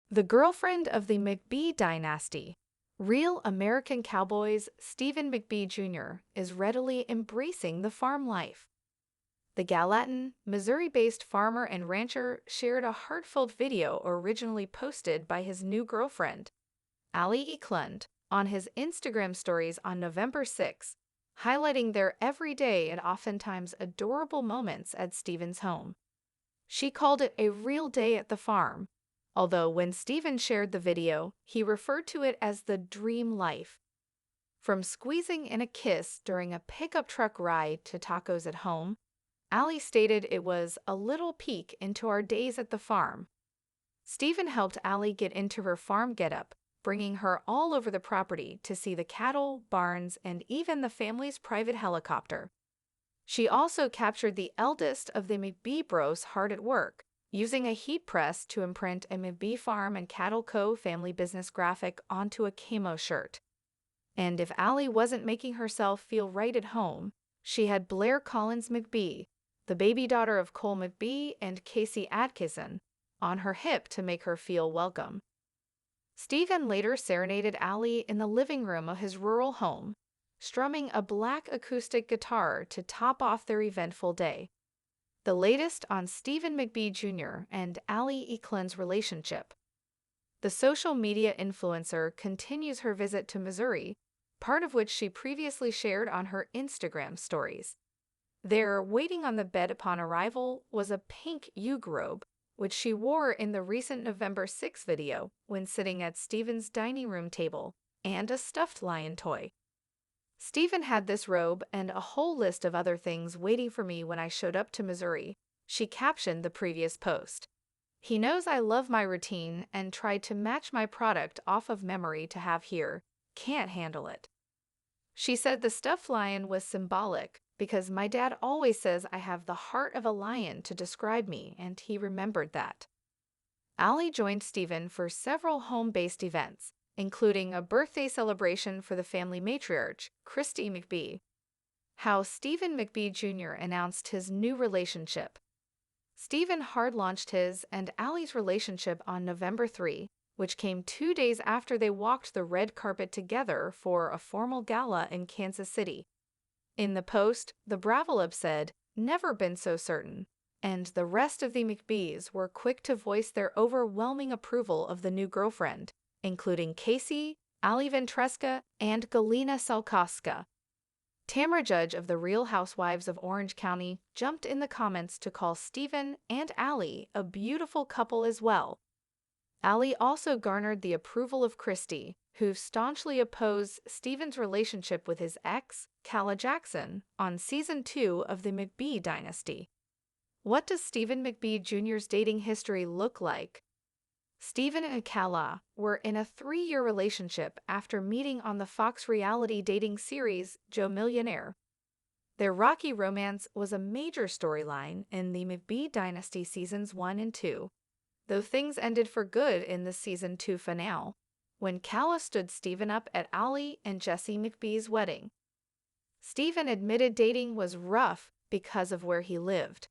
The girlfriend of the McBee dynasty, real American cowboys Stephen McBee Jr. is readily embracing the farm life. The Gallatin, Missouri-based farmer and rancher shared a heartfelt video originally posted by his new girlfriend, Allie Eklund, on his Instagram stories on November 6, highlighting their everyday and oftentimes adorable moments at Stephen's home. She called it a real day at the farm, although when Stephen shared the video, he referred to it as the dream life. From squeezing in a kiss during a pickup truck ride to tacos at home, Allie stated it was a little peek into our days at the farm. Stephen helped Allie get into her farm getup, bringing her all over the property to see the cattle, barns, and even the family's private helicopter. She also captured the eldest of the McBee bros hard at work, using a heat press to imprint a McBee Farm and Cattle Co. family business graphic onto a camo shirt. And if Allie wasn't making herself feel right at home, she had Blair Collins McBee, the baby daughter of Cole McBee and Casey Atkinson, on her hip to make her feel welcome. Stephen later serenaded Allie in the living room of his rural home, strumming a black acoustic guitar to top off their eventful day. The latest on Stephen McBee Jr. and Allie Eklund's relationship. The social media influencer continues her visit to Missouri, part of which she previously shared on her Instagram stories. There, waiting on the bed upon arrival, was a pink Yuge robe, which she wore in the recent November 6 video when sitting at Stephen's dining room table, and a stuffed lion toy. Stephen had this robe and a whole list of other things waiting for me when I showed up to Missouri, she captioned the previous post. He knows I love my routine and tried to match my product off of memory to have here. Can't handle it. She said the stuffed lion was symbolic because my dad always says I have the heart of a lion to describe me, and he remembered that. Allie joined Stephen for several home-based events, including a birthday celebration for the family matriarch, Christy McBee. How Stephen McBee Jr. announced his new relationship. Stephen hard-launched his and Allie's relationship on November 3, which came 2 days after they walked the red carpet together for a formal gala in Kansas City. In the post, the Bravolub said, "Never been so certain," and the rest of the McBees were quick to voice their overwhelming approval of the new girlfriend, including Casey, Allie Ventresca, and Galina Salkowska. Tamra Judge of the Real Housewives of Orange County jumped in the comments to call Stephen and Allie a beautiful couple as well. Allie also garnered the approval of Christy, who staunchly opposed Stephen's relationship with his ex, Calla Jackson, on Season 2 of the McBee dynasty. What does Stephen McBee Jr.'s dating history look like? Stephen and Calla were in a 3-year relationship after meeting on the Fox reality dating series Joe Millionaire. Their rocky romance was a major storyline in the McBee dynasty seasons 1 and 2, though things ended for good in the Season 2 finale, when Calla stood Stephen up at Allie and Jesse McBee's wedding. Stephen admitted dating was rough because of where he lived.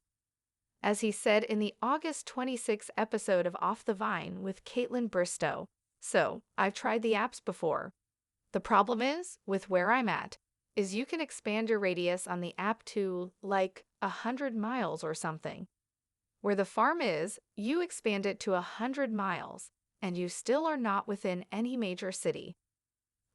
As he said in the August 26 episode of Off the Vine with Caitlin Bristow, "So, I've tried the apps before. The problem is, with where I'm at, is you can expand your radius on the app to, like, 100 miles or something. Where the farm is, you expand it to 100 miles, and you still are not within any major city."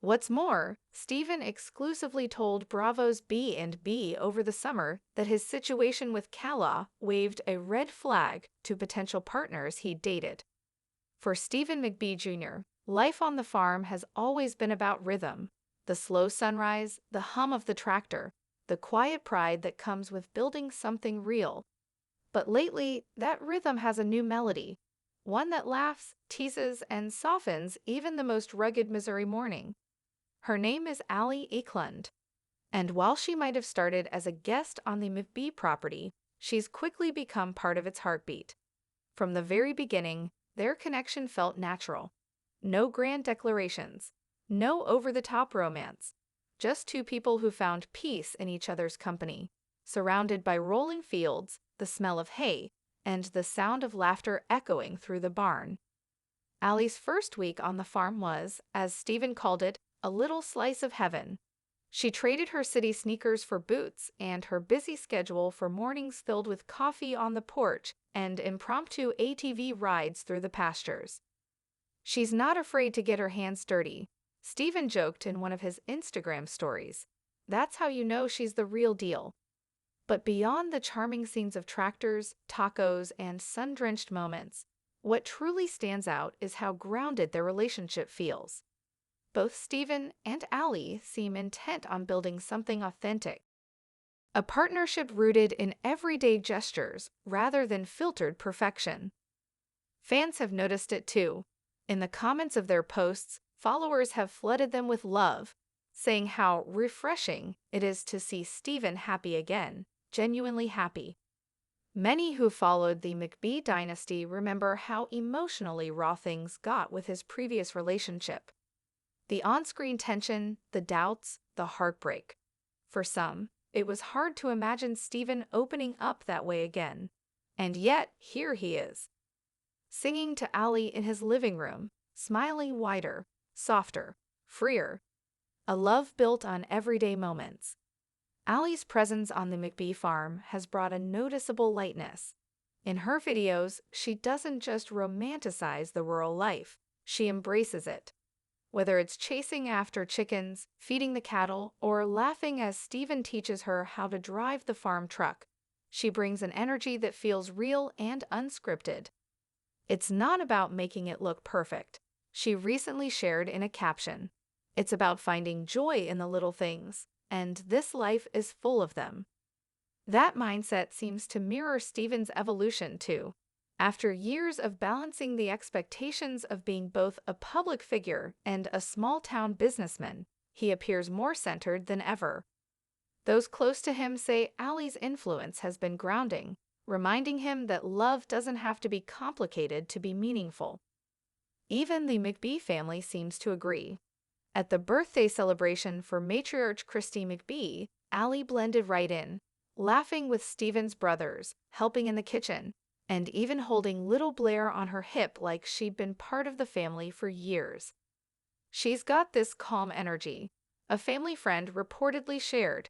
What's more, Stephen exclusively told Bravo's B&B over the summer that his situation with Calla waved a red flag to potential partners he'd dated. For Stephen McBee Jr., life on the farm has always been about rhythm, the slow sunrise, the hum of the tractor, the quiet pride that comes with building something real. But lately, that rhythm has a new melody, one that laughs, teases, and softens even the most rugged Missouri morning. Her name is Allie Eklund, and while she might have started as a guest on the McBee property, she's quickly become part of its heartbeat. From the very beginning, their connection felt natural. No grand declarations, no over-the-top romance, just two people who found peace in each other's company, surrounded by rolling fields, the smell of hay, and the sound of laughter echoing through the barn. Allie's first week on the farm was, as Stephen called it, a little slice of heaven. She traded her city sneakers for boots and her busy schedule for mornings filled with coffee on the porch and impromptu ATV rides through the pastures. She's not afraid to get her hands dirty, Stephen joked in one of his Instagram stories. That's how you know she's the real deal. But beyond the charming scenes of tractors, tacos, and sun-drenched moments, what truly stands out is how grounded their relationship feels. Both Stephen and Allie seem intent on building something authentic, a partnership rooted in everyday gestures rather than filtered perfection. Fans have noticed it too. In the comments of their posts, followers have flooded them with love, saying how refreshing it is to see Stephen happy again, genuinely happy. Many who followed the McBee dynasty remember how emotionally raw things got with his previous relationship. The on-screen tension, the doubts, the heartbreak. For some, it was hard to imagine Stephen opening up that way again. And yet, here he is, singing to Allie in his living room, smiling wider, softer, freer. A love built on everyday moments. Allie's presence on the McBee farm has brought a noticeable lightness. In her videos, she doesn't just romanticize the rural life, she embraces it. Whether it's chasing after chickens, feeding the cattle, or laughing as Stephen teaches her how to drive the farm truck, she brings an energy that feels real and unscripted. It's not about making it look perfect, she recently shared in a caption. It's about finding joy in the little things, and this life is full of them. That mindset seems to mirror Stephen's evolution too. After years of balancing the expectations of being both a public figure and a small-town businessman, he appears more centered than ever. Those close to him say Allie's influence has been grounding, reminding him that love doesn't have to be complicated to be meaningful. Even the McBee family seems to agree. At the birthday celebration for matriarch Christy McBee, Allie blended right in, laughing with Stephen's brothers, helping in the kitchen, and even holding little Blair on her hip like she'd been part of the family for years. She's got this calm energy, a family friend reportedly shared.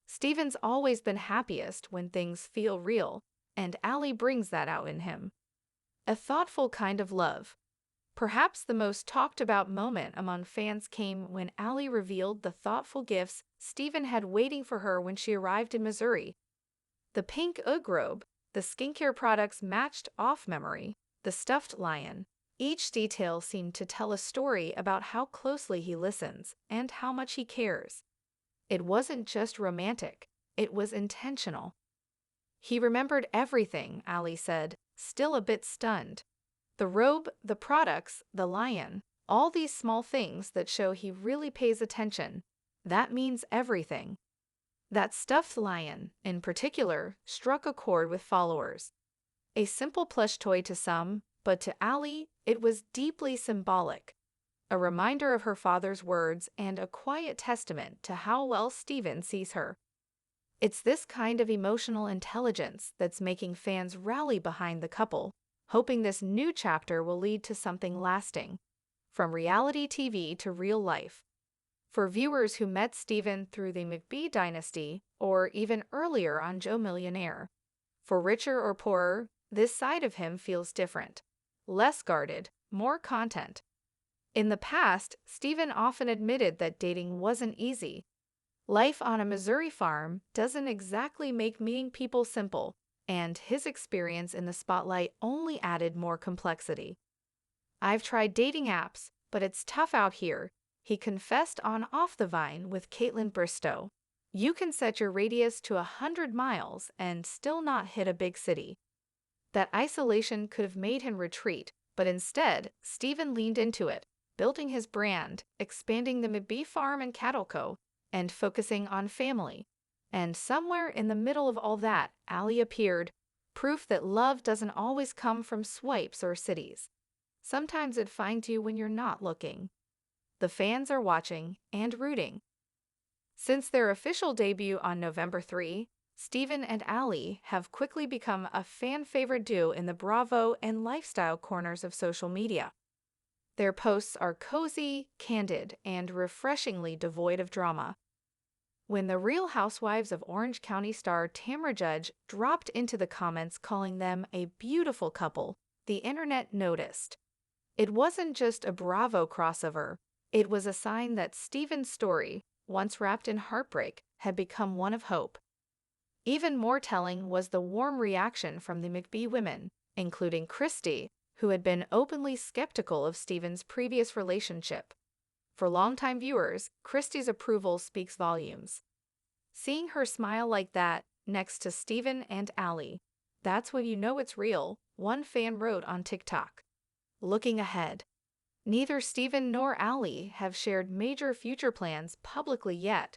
Stephen's always been happiest when things feel real, and Allie brings that out in him. A thoughtful kind of love. Perhaps the most talked about moment among fans came when Allie revealed the thoughtful gifts Stephen had waiting for her when she arrived in Missouri. The pink UGG robe, the skincare products matched off memory, the stuffed lion. Each detail seemed to tell a story about how closely he listens and how much he cares. It wasn't just romantic, it was intentional. He remembered everything, Allie said, still a bit stunned. The robe, the products, the lion, all these small things that show he really pays attention. That means everything. That stuffed lion, in particular, struck a chord with followers. A simple plush toy to some, but to Allie, it was deeply symbolic. A reminder of her father's words and a quiet testament to how well Stephen sees her. It's this kind of emotional intelligence that's making fans rally behind the couple, hoping this new chapter will lead to something lasting, from reality TV to real life. For viewers who met Stephen through the McBee dynasty, or even earlier on Joe Millionaire, for richer or poorer, this side of him feels different, less guarded, more content. In the past, Stephen often admitted that dating wasn't easy. Life on a Missouri farm doesn't exactly make meeting people simple, and his experience in the spotlight only added more complexity. I've tried dating apps, but it's tough out here, he confessed on Off the Vine with Caitlin Bristow. You can set your radius to 100 miles and still not hit a big city. That isolation could have made him retreat, but instead, Stephen leaned into it, building his brand, expanding the McBee Farm and Cattle Co., and focusing on family. And somewhere in the middle of all that, Allie appeared, proof that love doesn't always come from swipes or cities. Sometimes it finds you when you're not looking. The fans are watching and rooting. Since their official debut on November 3, Stephen and Allie have quickly become a fan-favorite duo in the Bravo and lifestyle corners of social media. Their posts are cozy, candid, and refreshingly devoid of drama. When the Real Housewives of Orange County star Tamra Judge dropped into the comments calling them a beautiful couple, the internet noticed. It wasn't just a Bravo crossover, it was a sign that Steven's story, once wrapped in heartbreak, had become one of hope. Even more telling was the warm reaction from the McBee women, including Christy, who had been openly skeptical of Steven's previous relationship. For longtime viewers, Christy's approval speaks volumes. Seeing her smile like that next to Steven and Allie, that's when you know it's real, one fan wrote on TikTok. Looking ahead, neither Steven nor Allie have shared major future plans publicly yet,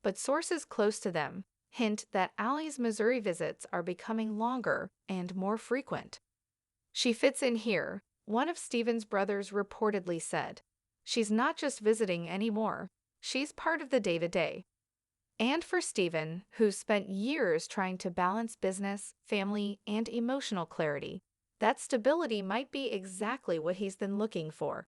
but sources close to them hint that Allie's Missouri visits are becoming longer and more frequent. She fits in here, one of Steven's brothers reportedly said. She's not just visiting anymore, she's part of the day-to-day. And for Steven, who's spent years trying to balance business, family, and emotional clarity, that stability might be exactly what he's been looking for.